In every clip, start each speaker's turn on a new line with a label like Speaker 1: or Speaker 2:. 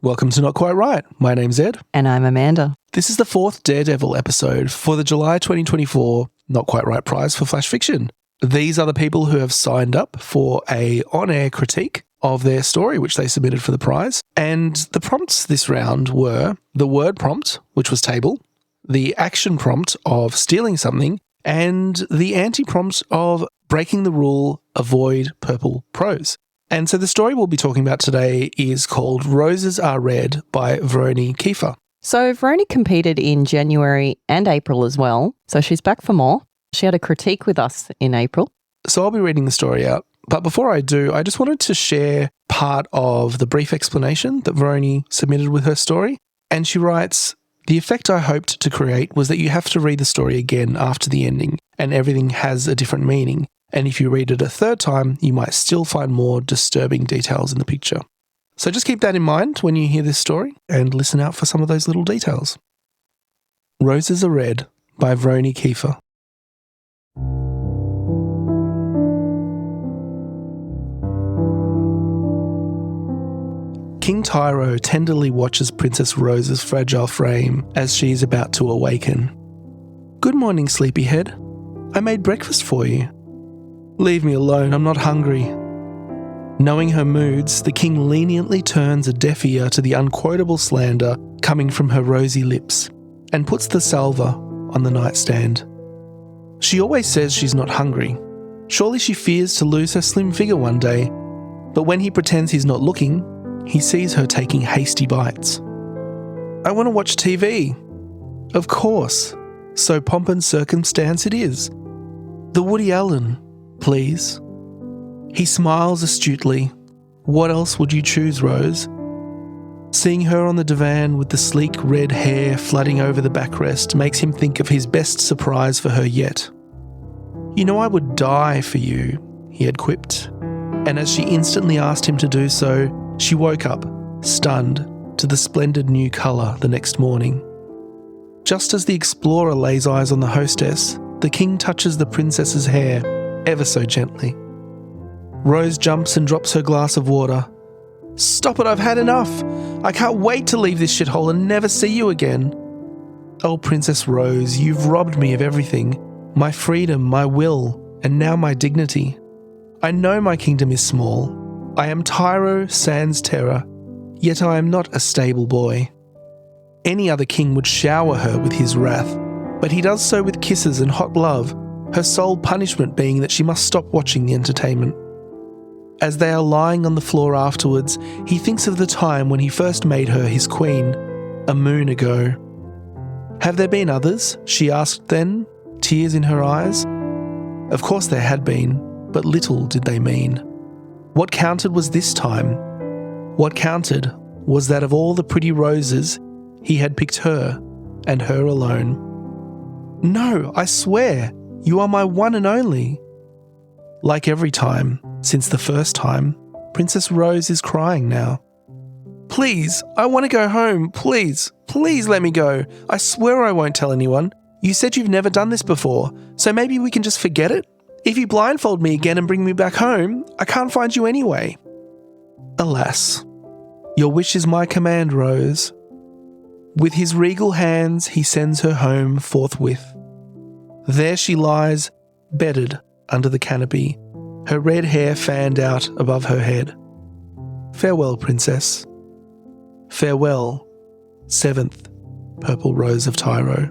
Speaker 1: Welcome to Not Quite Right. My name's Ed.
Speaker 2: And I'm Amanda.
Speaker 1: This is the fourth Daredevil episode for the July 2024 Not Quite Right prize for flash fiction. These are the people who have signed up for a on-air critique of their story, which they submitted for the prize. And the prompts this round were the word prompt, which was table, the action prompt of stealing something, and the anti-prompt of breaking the rule, avoid purple prose. And so the story we'll be talking about today is called Roses Are Red by Vroni Kiefer.
Speaker 2: So Vroni competed in January and April as well, so she's back for more. She had a critique with us in April.
Speaker 1: So I'll be reading the story out. But before I do, I just wanted to share part of the brief explanation that Vroni submitted with her story. And she writes, "The effect I hoped to create was that you have to read the story again after the ending, and everything has a different meaning. And if you read it a third time, you might still find more disturbing details in the picture." So just keep that in mind when you hear this story and listen out for some of those little details. Roses Are Red by Vroni Kiefer. King Tyro tenderly watches Princess Rose's fragile frame as she is about to awaken. "Good morning, sleepyhead. I made breakfast for you." "Leave me alone, I'm not hungry." Knowing her moods, the king leniently turns a deaf ear to the unquotable slander coming from her rosy lips and puts the salver on the nightstand. She always says she's not hungry. Surely she fears to lose her slim figure one day, but when he pretends he's not looking, he sees her taking hasty bites. "I want to watch TV." "Of course. So pomp and circumstance it is. The Woody Allen, please." He smiles astutely. "What else would you choose, Rose?" Seeing her on the divan with the sleek red hair flooding over the backrest makes him think of his best surprise for her yet. "You know I would die for you," he had quipped. And as she instantly asked him to do so, she woke up, stunned, to the splendid new colour the next morning. Just as the explorer lays eyes on the hostess, the king touches the princess's hair, ever so gently. Rose jumps and drops her glass of water. "Stop it, I've had enough. I can't wait to leave this shithole and never see you again." "Oh, Princess Rose, you've robbed me of everything. My freedom, my will, and now my dignity. I know my kingdom is small. I am Tyro sans terror, yet I am not a stable boy. Any other king would shower her with his wrath, but he does so with kisses and hot love, her sole punishment being that she must stop watching the entertainment. As they are lying on the floor afterwards, he thinks of the time when he first made her his queen, a moon ago. Have there been others? She asked then, tears in her eyes. Of course there had been, but little did they mean. What counted was this time. What counted was that of all the pretty roses, he had picked her, and her alone. "No, I swear, you are my one and only." Like every time, since the first time, Princess Rose is crying now. "Please, I want to go home, please, please let me go. I swear I won't tell anyone. You said you've never done this before, so maybe we can just forget it? If you blindfold me again and bring me back home, I can't find you anyway." "Alas, your wish is my command, Rose." With his regal hands, he sends her home forthwith. There she lies, bedded under the canopy, her red hair fanned out above her head. Farewell, Princess. Farewell, 7th Purple Rose of Tyro.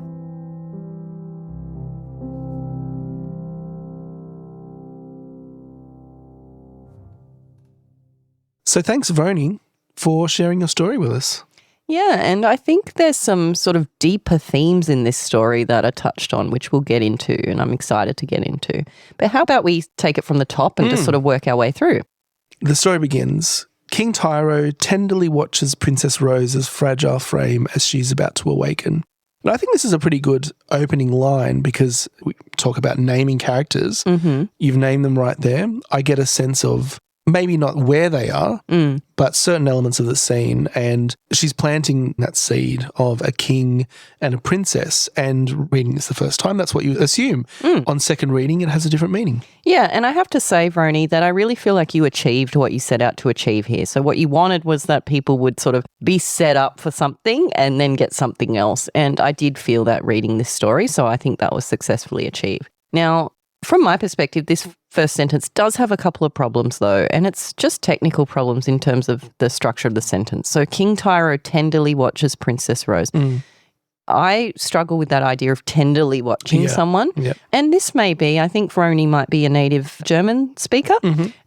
Speaker 1: So thanks, Vroni, for sharing your story with us.
Speaker 2: Yeah, and I think there's some sort of deeper themes in this story that are touched on, which we'll get into, and I'm excited to get into. But how about we take it from the top and just sort of work our way through?
Speaker 1: The story begins. King Tyro tenderly watches Princess Rose's fragile frame as she's about to awaken. And I think this is a pretty good opening line because we talk about naming characters.
Speaker 2: Mm-hmm.
Speaker 1: You've named them right there. I get a sense of maybe not where they are, but certain elements of the scene. And she's planting that seed of a king and a princess. And reading this the first time, that's what you assume. On second reading, it has a different meaning.
Speaker 2: Yeah, and I have to say, Vroni, that I really feel like you achieved what you set out to achieve here. So what you wanted was that people would sort of be set up for something and then get something else. And I did feel that reading this story, so I think that was successfully achieved. Now, from my perspective, this first sentence does have a couple of problems, though, and it's just technical problems in terms of the structure of the sentence. So King Tyro tenderly watches Princess Rose. I struggle with that idea of tenderly watching someone. And this may be, I think Vroni might be a native German speaker,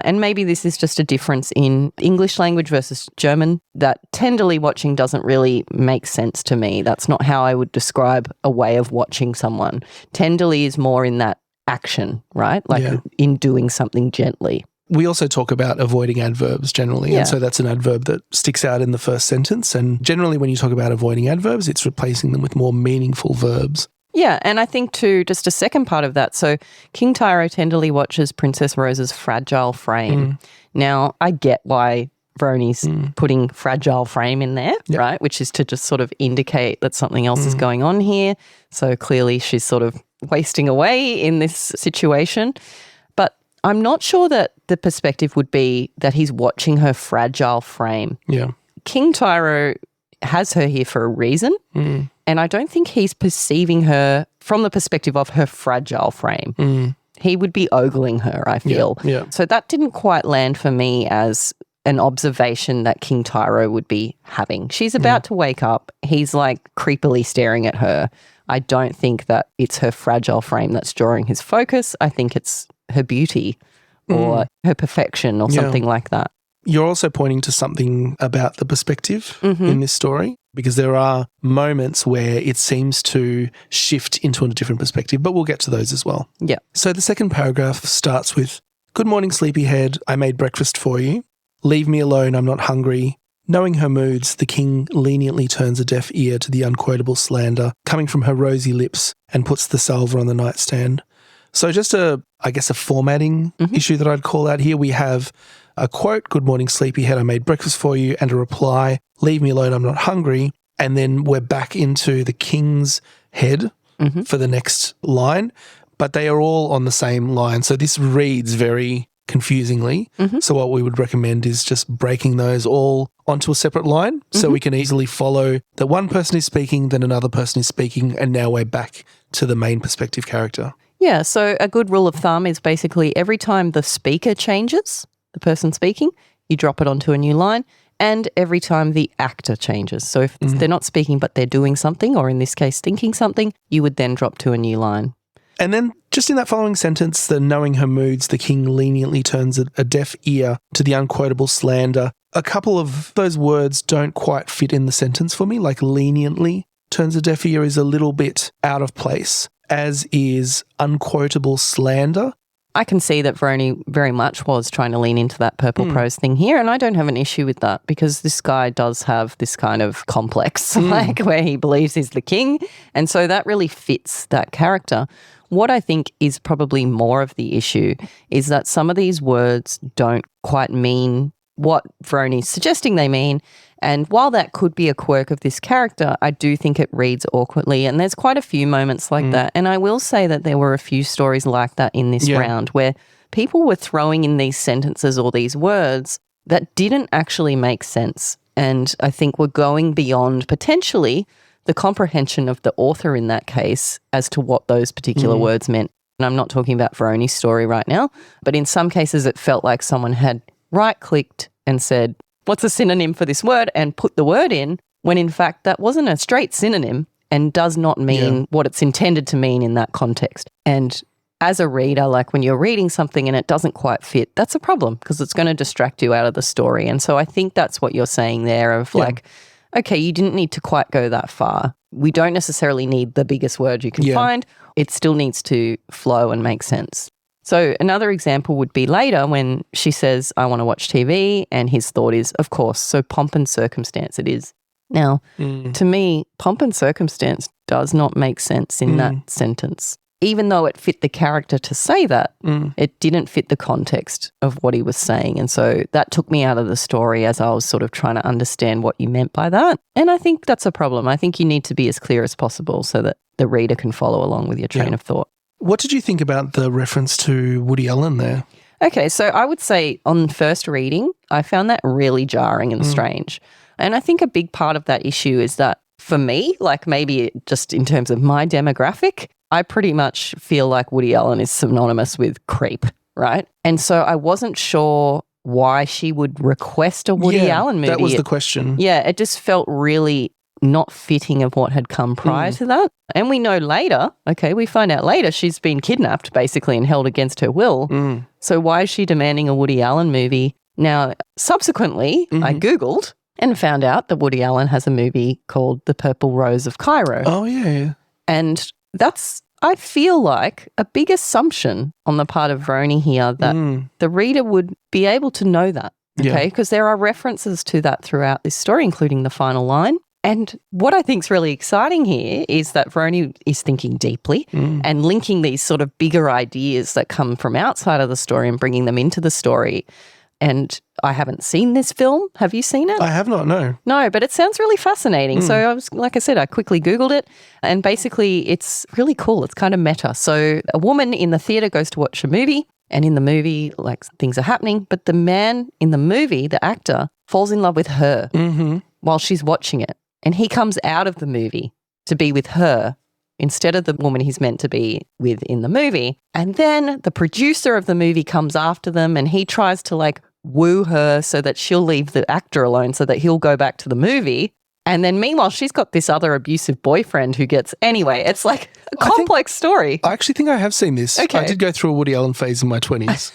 Speaker 2: and maybe this is just a difference in English language versus German, that tenderly watching doesn't really make sense to me. That's not how I would describe a way of watching someone. Tenderly is more in that action, right? Like in doing something gently.
Speaker 1: We also talk about avoiding adverbs generally, and so that's an adverb that sticks out in the first sentence. And generally when you talk about avoiding adverbs, it's replacing them with more meaningful verbs.
Speaker 2: Yeah, and I think too, just a second part of that, so King Tyro tenderly watches Princess Rose's fragile frame. Now, I get why Vroni's putting fragile frame in there, right, which is to just sort of indicate that something else is going on here. So clearly she's sort of wasting away in this situation. But I'm not sure that the perspective would be that he's watching her fragile frame. King Tyro has her here for a reason, and I don't think he's perceiving her from the perspective of her fragile frame. He would be ogling her, I feel. So that didn't quite land for me as an observation that King Tyro would be having. She's about to wake up. He's like creepily staring at her. I don't think that it's her fragile frame that's drawing his focus. I think it's her beauty or her perfection or something like that.
Speaker 1: You're also pointing to something about the perspective in this story, because there are moments where it seems to shift into a different perspective, but we'll get to those as well. So the second paragraph starts with, "Good morning, sleepyhead. I made breakfast for you. Leave me alone. I'm not hungry." Knowing her moods, the king leniently turns a deaf ear to the unquotable slander coming from her rosy lips and puts the salver on the nightstand. So just a formatting issue that I'd call out here. We have a quote, "Good morning, sleepyhead, I made breakfast for you," and a reply, "Leave me alone, I'm not hungry." And then we're back into the king's head for the next line, but they are all on the same line. So this reads very confusingly. So what we would recommend is just breaking those all onto a separate line so we can easily follow that one person is speaking, then another person is speaking, and now we're back to the main perspective character.
Speaker 2: Yeah, so a good rule of thumb is basically every time the speaker changes, the person speaking, you drop it onto a new line, and every time the actor changes. So if they're not speaking but they're doing something, or in this case thinking something, you would then drop to a new line.
Speaker 1: And then just in that following sentence, the "knowing her moods, the king leniently turns a deaf ear to the unquotable slander." A couple of those words don't quite fit in the sentence for me, like leniently turns a deaf ear is a little bit out of place, as is unquotable slander.
Speaker 2: I can see that Vroni very much was trying to lean into that purple prose thing here, and I don't have an issue with that because this guy does have this kind of complex, like where he believes he's the king, and so that really fits that character. What I think is probably more of the issue is that some of these words don't quite mean what Vroni's suggesting they mean. And while that could be a quirk of this character, I do think it reads awkwardly. And there's quite a few moments like that. And I will say that there were a few stories like that in this round where people were throwing in these sentences or these words that didn't actually make sense. And I think we're going beyond potentially the comprehension of the author in that case as to what those particular words meant. And I'm not talking about Vroni's story right now, but in some cases it felt like someone had right-clicked and said, "What's a synonym for this word?" and put the word in, when in fact that wasn't a straight synonym and does not mean what it's intended to mean in that context. And as a reader, like when you're reading something and it doesn't quite fit, that's a problem because it's going to distract you out of the story. And so I think that's what you're saying there of like, okay, you didn't need to quite go that far. We don't necessarily need the biggest word you can find. It still needs to flow and make sense. So another example would be later when she says, "I want to watch TV," and his thought is, of course, so pomp and circumstance it is. Now, to me, pomp and circumstance does not make sense in that sentence. even though it fit the character to say that, it didn't fit the context of what he was saying. And so that took me out of the story as I was sort of trying to understand what you meant by that. And I think that's a problem. I think you need to be as clear as possible so that the reader can follow along with your train of thought.
Speaker 1: What did you think about the reference to Woody Allen there?
Speaker 2: Okay, so I would say on first reading, I found that really jarring and strange. And I think a big part of that issue is that for me, like maybe just in terms of my demographic, I pretty much feel like Woody Allen is synonymous with creep, right? And so I wasn't sure why she would request a Woody Allen movie.
Speaker 1: That was the question.
Speaker 2: Yeah, it just felt really not fitting of what had come prior to that. And we know later, we find out later she's been kidnapped basically and held against her will. So why is she demanding a Woody Allen movie? Now, subsequently, I Googled and found out that Woody Allen has a movie called The Purple Rose of Cairo.
Speaker 1: Oh, yeah.
Speaker 2: And that's, I feel like, a big assumption on the part of Vroni here that the reader would be able to know that, because there are references to that throughout this story, including the final line. And what I think is really exciting here is that Vroni is thinking deeply and linking these sort of bigger ideas that come from outside of the story and bringing them into the story. And I haven't seen this film. Have you seen it?
Speaker 1: I have not, no.
Speaker 2: No, but it sounds really fascinating. So I was, like I said, I quickly Googled it and basically it's really cool. It's kind of meta. So a woman in the theater goes to watch a movie and in the movie, like things are happening, but the man in the movie, the actor, falls in love with her while she's watching it. And he comes out of the movie to be with her instead of the woman he's meant to be with in the movie. And then the producer of the movie comes after them and he tries to like woo her so that she'll leave the actor alone so that he'll go back to the movie. And then meanwhile, she's got this other abusive boyfriend who gets, anyway, it's like a complex story.
Speaker 1: I actually think I have seen this.
Speaker 2: Okay.
Speaker 1: I did go through a Woody Allen phase in my 20s.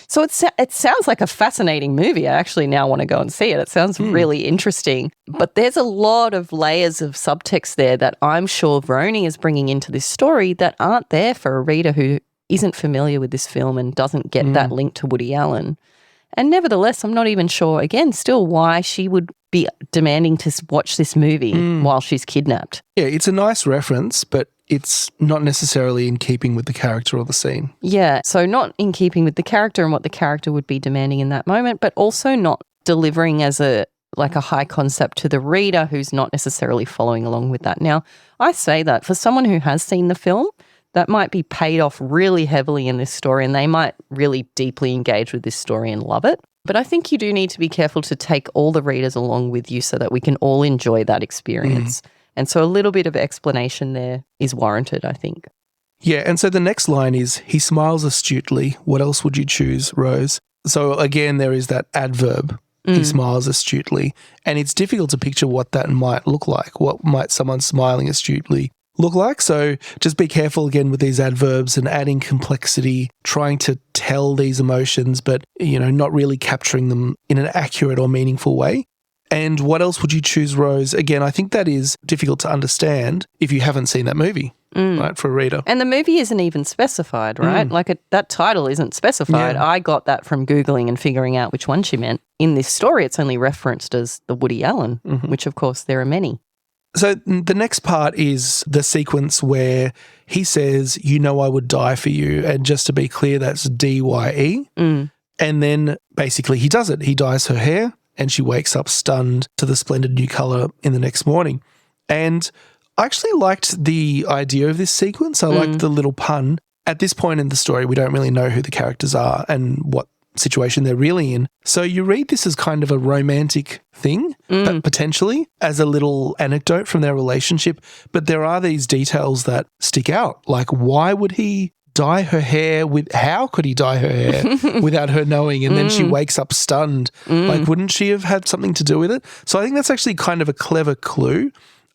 Speaker 2: So it sounds like a fascinating movie. I actually now want to go and see it. It sounds really interesting. But there's a lot of layers of subtext there that I'm sure Vroni is bringing into this story that aren't there for a reader who isn't familiar with this film and doesn't get that link to Woody Allen. And nevertheless, I'm not even sure, again, still why she would be demanding to watch this movie while she's kidnapped.
Speaker 1: Yeah, it's a nice reference, but it's not necessarily in keeping with the character or the scene.
Speaker 2: Yeah, so not in keeping with the character and what the character would be demanding in that moment, but also not delivering as a high concept to the reader who's not necessarily following along with that. Now, I say that for someone who has seen the film, that might be paid off really heavily in this story and they might really deeply engage with this story and love it. But I think you do need to be careful to take all the readers along with you so that we can all enjoy that experience. And so a little bit of explanation there is warranted, I think.
Speaker 1: Yeah, and so the next line is, he smiles astutely. What else would you choose, Rose? So again, there is that adverb. He smiles astutely. And it's difficult to picture what that might look like. What might someone smiling astutely look like? So just be careful again with these adverbs and adding complexity, trying to tell these emotions, but, not really capturing them in an accurate or meaningful way. And what else would you choose, Rose? Again, I think that is difficult to understand if you haven't seen that movie, right, for a reader.
Speaker 2: And the movie isn't even specified, right? That title isn't specified.
Speaker 1: Yeah.
Speaker 2: I got that from Googling and figuring out which one she meant. In this story, it's only referenced as the Woody Allen, which, of course, there are many.
Speaker 1: So the next part is the sequence where he says, I would die for you. And just to be clear, that's DYE. And then basically he does it. He dyes her hair and she wakes up stunned to the splendid new colour in the next morning. And I actually liked the idea of this sequence. I liked the little pun. At this point in the story, we don't really know who the characters are and what situation they're really in. So you read this as kind of a romantic thing, potentially, as a little anecdote from their relationship. But there are these details that stick out. Like, why would he dye her hair how could he dye her hair without her knowing? And then she wakes up stunned. Like, wouldn't she have had something to do with it? So I think that's actually kind of a clever clue.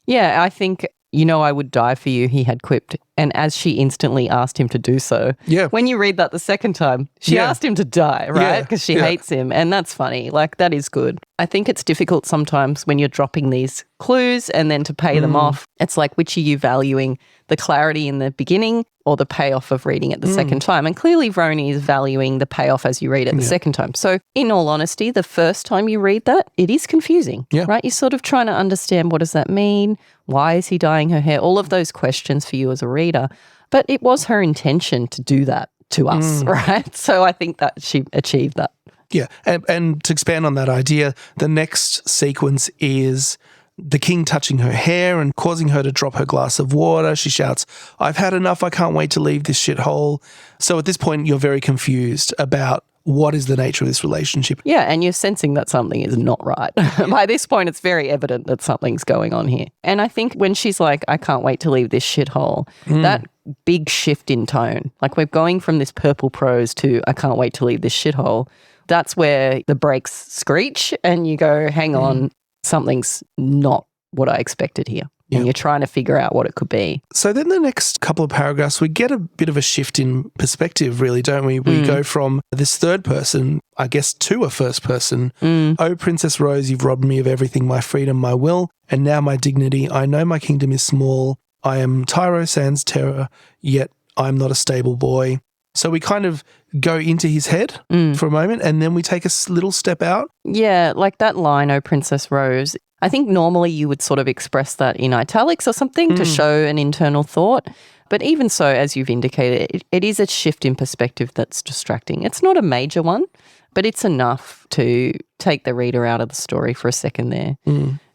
Speaker 2: Yeah, I think, I would die for you, he had quipped. And as she instantly asked him to do so.
Speaker 1: Yeah.
Speaker 2: When you read that the second time, she asked him to die, right? Because she hates him. And that's funny. Like, that is good. I think it's difficult sometimes when you're dropping these clues and then to pay them off. It's like, which are you valuing? The clarity in the beginning or the payoff of reading it the second time? And clearly Vroni is valuing the payoff as you read it the second time. So in all honesty, the first time you read that, it is confusing, right? You're sort of trying to understand, what does that mean? Why is he dyeing her hair? All of those questions for you as a reader But it was her intention to do that to us, right? So I think that she achieved that.
Speaker 1: Yeah, and to expand on that idea, the next sequence is the king touching her hair and causing her to drop her glass of water. She shouts, "I've had enough, I can't wait to leave this shithole." So at this point, you're very confused about what is the nature of this relationship.
Speaker 2: Yeah, and you're sensing that something is not right. By this point, it's very evident that something's going on here. And I think when she's like, "I can't wait to leave this shithole," that big shift in tone, like we're going from this purple prose to "I can't wait to leave this shithole," that's where the brakes screech and you go, hang on, something's not what I expected here. And you're trying to figure out what it could be.
Speaker 1: So then the next couple of paragraphs, we get a bit of a shift in perspective, really, don't we? We go from this third person, I guess, to a first person. "Oh, Princess Rose, you've robbed me of everything, my freedom, my will, and now my dignity. I know my kingdom is small. I am Tyro sans terror, yet I'm not a stable boy." So we kind of go into his head for a moment, and then we take a little step out.
Speaker 2: Yeah, like that line, "Oh, Princess Rose." I think normally you would sort of express that in italics or something to show an internal thought. But even so, as you've indicated, it is a shift in perspective that's distracting. It's not a major one, but it's enough to take the reader out of the story for a second there.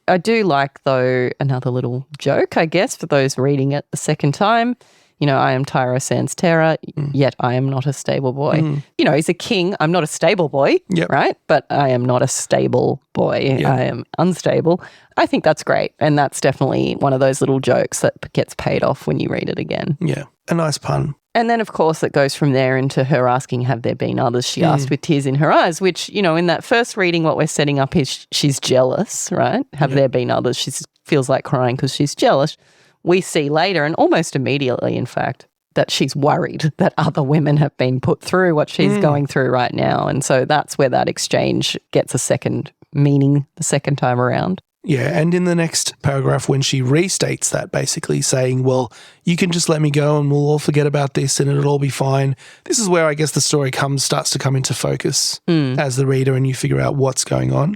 Speaker 2: I do like, though, another little joke, I guess, for those reading it the second time. You know, "I am Tyro sans terror, yet I am not a stable boy." You know, he's a king. I'm not a stable boy, right? But I am not a stable boy. I am unstable. I think that's great. And that's definitely one of those little jokes that gets paid off when you read it again.
Speaker 1: Yeah, a nice pun.
Speaker 2: And then, of course, it goes from there into her asking, "Have there been others?" She asked with tears in her eyes, which, you know, in that first reading, what we're setting up is she's jealous, right? Have there been others? She feels like crying because she's jealous. We see later, and almost immediately, in fact, that she's worried that other women have been put through what she's going through right now. And so that's where that exchange gets a second meaning the second time around.
Speaker 1: Yeah, and in the next paragraph, when she restates that, basically saying, "Well, you can just let me go and we'll all forget about this and it'll all be fine." This is where I guess the story starts to come into focus as the reader, and you figure out what's going on.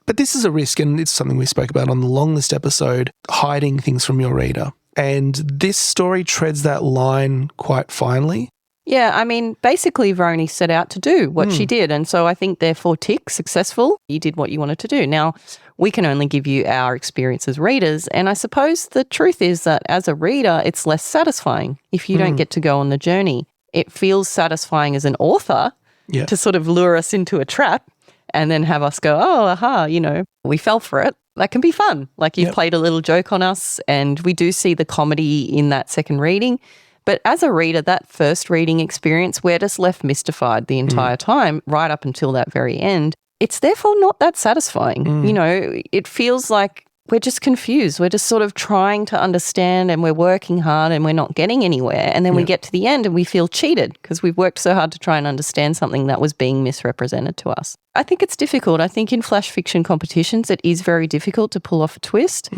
Speaker 1: But this is a risk, and it's something we spoke about on the long list episode, hiding things from your reader. And this story treads that line quite finely.
Speaker 2: Yeah, I mean, basically Vroni set out to do what she did. And so I think therefore tick, successful, you did what you wanted to do. Now, we can only give you our experience as readers. And I suppose the truth is that as a reader, it's less satisfying if you don't get to go on the journey. It feels satisfying as an author to sort of lure us into a trap and then have us go, "Oh, aha, you know, we fell for it." That can be fun. Like you've played a little joke on us, and we do see the comedy in that second reading. But as a reader, that first reading experience, we're just left mystified the entire time, right up until that very end. It's therefore not that satisfying. You know, it feels like we're just confused. We're just sort of trying to understand, and we're working hard and we're not getting anywhere. And then we get to the end and we feel cheated because we've worked so hard to try and understand something that was being misrepresented to us. I think it's difficult. I think in flash fiction competitions, it is very difficult to pull off a twist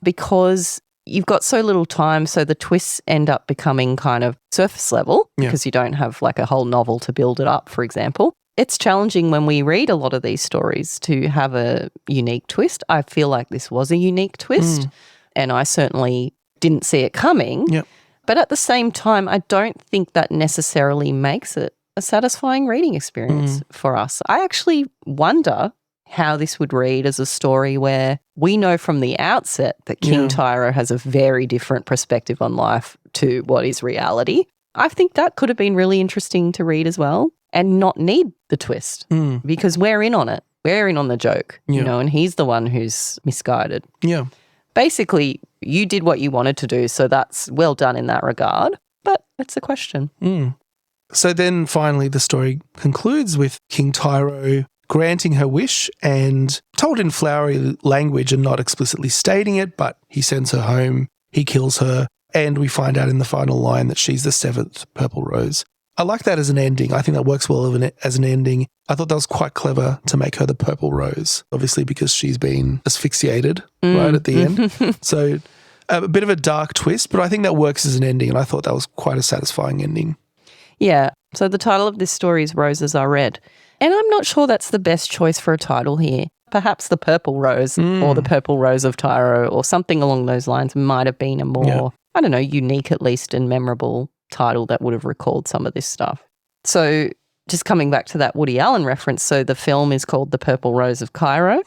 Speaker 2: because you've got so little time. So the twists end up becoming kind of surface level because you don't have like a whole novel to build it up, for example. It's challenging when we read a lot of these stories to have a unique twist. I feel like this was a unique twist and I certainly didn't see it coming. But at the same time, I don't think that necessarily makes it a satisfying reading experience for us. I actually wonder how this would read as a story where we know from the outset that King Tyro has a very different perspective on life to what is reality. I think that could have been really interesting to read as well and not need the twist because we're in on it. We're in on the joke, you know, and he's the one who's misguided.
Speaker 1: Yeah.
Speaker 2: Basically, you did what you wanted to do, so that's well done in that regard, but it's a question.
Speaker 1: So then finally the story concludes with King Tyro granting her wish and told in flowery language and not explicitly stating it, but he sends her home, he kills her, and we find out in the final line that she's the seventh Purple Rose. I like that as an ending. I think that works well as an ending. I thought that was quite clever to make her the Purple Rose, obviously because she's been asphyxiated right at the end. So a bit of a dark twist, but I think that works as an ending, and I thought that was quite a satisfying ending.
Speaker 2: Yeah. So the title of this story is Roses Are Red. And I'm not sure that's the best choice for a title here. Perhaps the Purple Rose or the Purple Rose of Tyro or something along those lines might have been a more, I don't know, unique at least and memorable title that would have recalled some of this stuff. So just coming back to that Woody Allen reference, so the film is called The Purple Rose of Cairo.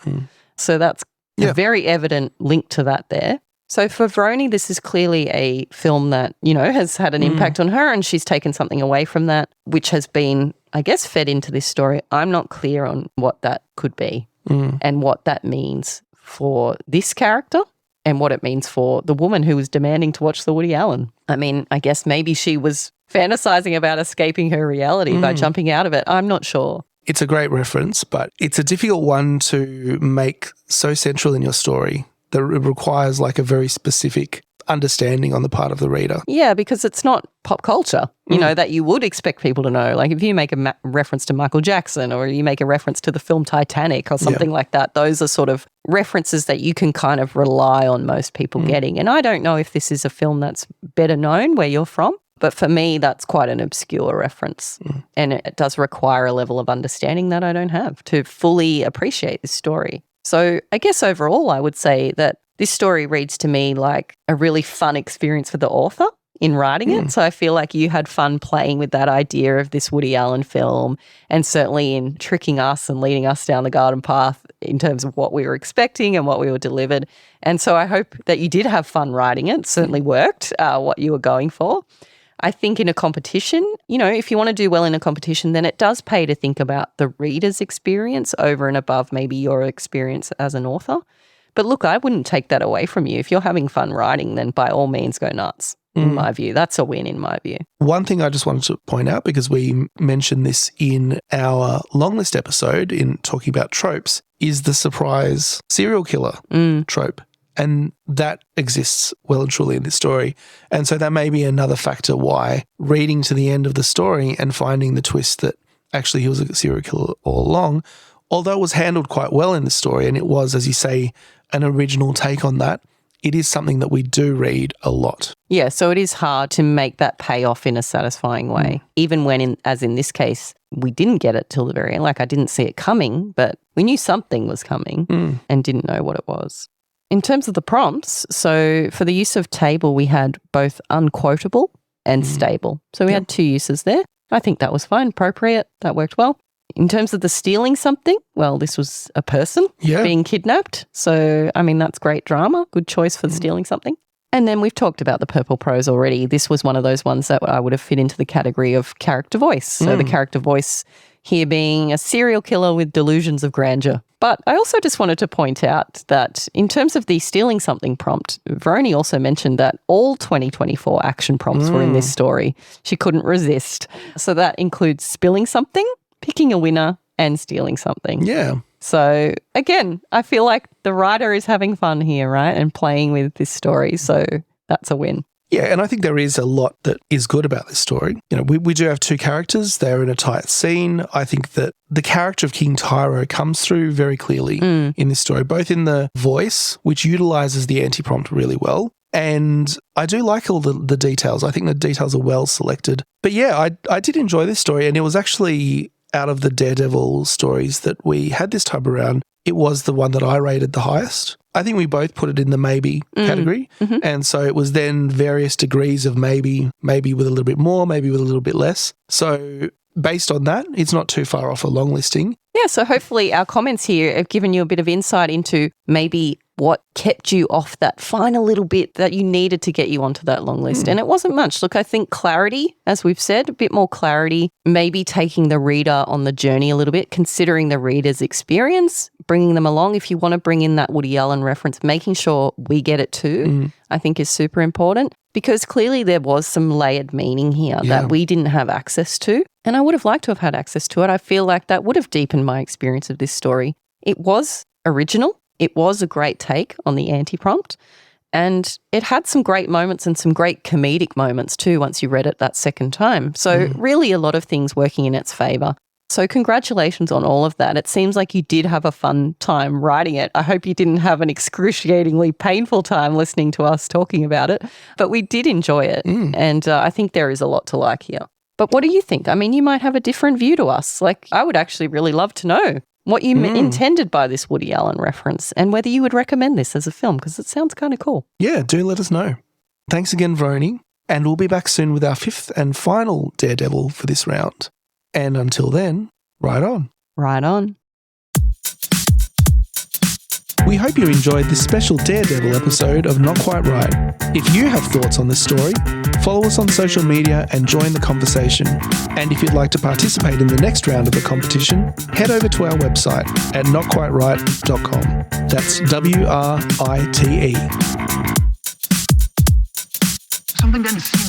Speaker 2: So that's a very evident link to that there. So for Vroni, this is clearly a film that, has had an impact on her, and she's taken something away from that, which has been, I guess, fed into this story. I'm not clear on what that could be and what that means for this character and what it means for the woman who was demanding to watch the Woody Allen. I mean, I guess maybe she was fantasizing about escaping her reality by jumping out of it. I'm not sure.
Speaker 1: It's a great reference, but it's a difficult one to make so central in your story that it requires like a very specific understanding on the part of the reader.
Speaker 2: Yeah, because it's not pop culture, that you would expect people to know. Like if you make a reference to Michael Jackson or you make a reference to the film Titanic or something like that, those are sort of references that you can kind of rely on most people getting. And I don't know if this is a film that's better known where you're from, but for me, that's quite an obscure reference. And it does require a level of understanding that I don't have to fully appreciate this story. So I guess overall, I would say that this story reads to me like a really fun experience for the author in writing it. So I feel like you had fun playing with that idea of this Woody Allen film and certainly in tricking us and leading us down the garden path in terms of what we were expecting and what we were delivered. And so I hope that you did have fun writing it. It certainly worked, what you were going for. I think in a competition, if you want to do well in a competition, then it does pay to think about the reader's experience over and above maybe your experience as an author. But look, I wouldn't take that away from you. If you're having fun writing, then by all means go nuts, in my view. That's a win in my view. One
Speaker 1: thing I just wanted to point out, because we mentioned this in our long list episode in talking about tropes, is the surprise serial killer trope. And that exists well and truly in this story. And so that may be another factor why reading to the end of the story and finding the twist that actually he was a serial killer all along, although it was handled quite well in the story and it was, as you say, an original take on that, it is something that we do read a lot.
Speaker 2: Yeah, so it is hard to make that pay off in a satisfying way, even when, as in this case, we didn't get it till the very end. Like I didn't see it coming, but we knew something was coming and didn't know what it was. In terms of the prompts, so for the use of table, we had both unquotable and stable. So we had two uses there. I think that was fine, appropriate. That worked well. In terms of the stealing something, well, this was a person being kidnapped. So, I mean, that's great drama. Good choice for stealing something. And then we've talked about the purple prose already. This was one of those ones that I would have fit into the category of character voice. So the character voice here being a serial killer with delusions of grandeur. But I also just wanted to point out that in terms of the stealing something prompt, Vroni also mentioned that all 2024 action prompts were in this story. She couldn't resist. So that includes spilling something, picking a winner, and stealing something.
Speaker 1: Yeah.
Speaker 2: So again, I feel like the writer is having fun here, right? And playing with this story. So that's a win.
Speaker 1: Yeah, and I think there is a lot that is good about this story. We do have two characters. They're in a tight scene. I think that the character of King Tyro comes through very clearly in this story, both in the voice, which utilizes the anti-prompt really well, and I do like all the details. I think the details are well selected. But yeah, I did enjoy this story, and it was actually out of the Daredevil stories that we had this time around, it was the one that I rated the highest. I think we both put it in the maybe category. And so it was then various degrees of maybe with a little bit more, maybe with a little bit less. So based on that, it's not too far off a long listing.
Speaker 2: Yeah, so hopefully our comments here have given you a bit of insight into maybe what kept you off that final little bit that you needed to get you onto that long list. And it wasn't much. Look, I think clarity, as we've said, a bit more clarity, maybe taking the reader on the journey a little bit, considering the reader's experience, bringing them along. If you want to bring in that Woody Allen reference, making sure we get it too, I think is super important, because clearly there was some layered meaning here that we didn't have access to. And I would have liked to have had access to it. I feel like that would have deepened my experience of this story. It was original. It was a great take on the anti-prompt, and it had some great moments and some great comedic moments too once you read it that second time. So really a lot of things working in its favour. So congratulations on all of that. It seems like you did have a fun time writing it. I hope you didn't have an excruciatingly painful time listening to us talking about it, but we did enjoy it, and I think there is a lot to like here. But what do you think? I mean, you might have a different view to us. Like, I would actually really love to know what you intended by this Woody Allen reference and whether you would recommend this as a film, because it sounds kind of cool.
Speaker 1: Yeah, do let us know. Thanks again, Vroni. And we'll be back soon with our 5th and final Daredevil for this round. And until then, right on.
Speaker 2: Right on.
Speaker 1: We hope you enjoyed this special Daredevil episode of Not Quite Right. If you have thoughts on this story, follow us on social media and join the conversation. And if you'd like to participate in the next round of the competition, head over to our website at notquiteright.com. That's WRITE.
Speaker 3: Something doesn't seem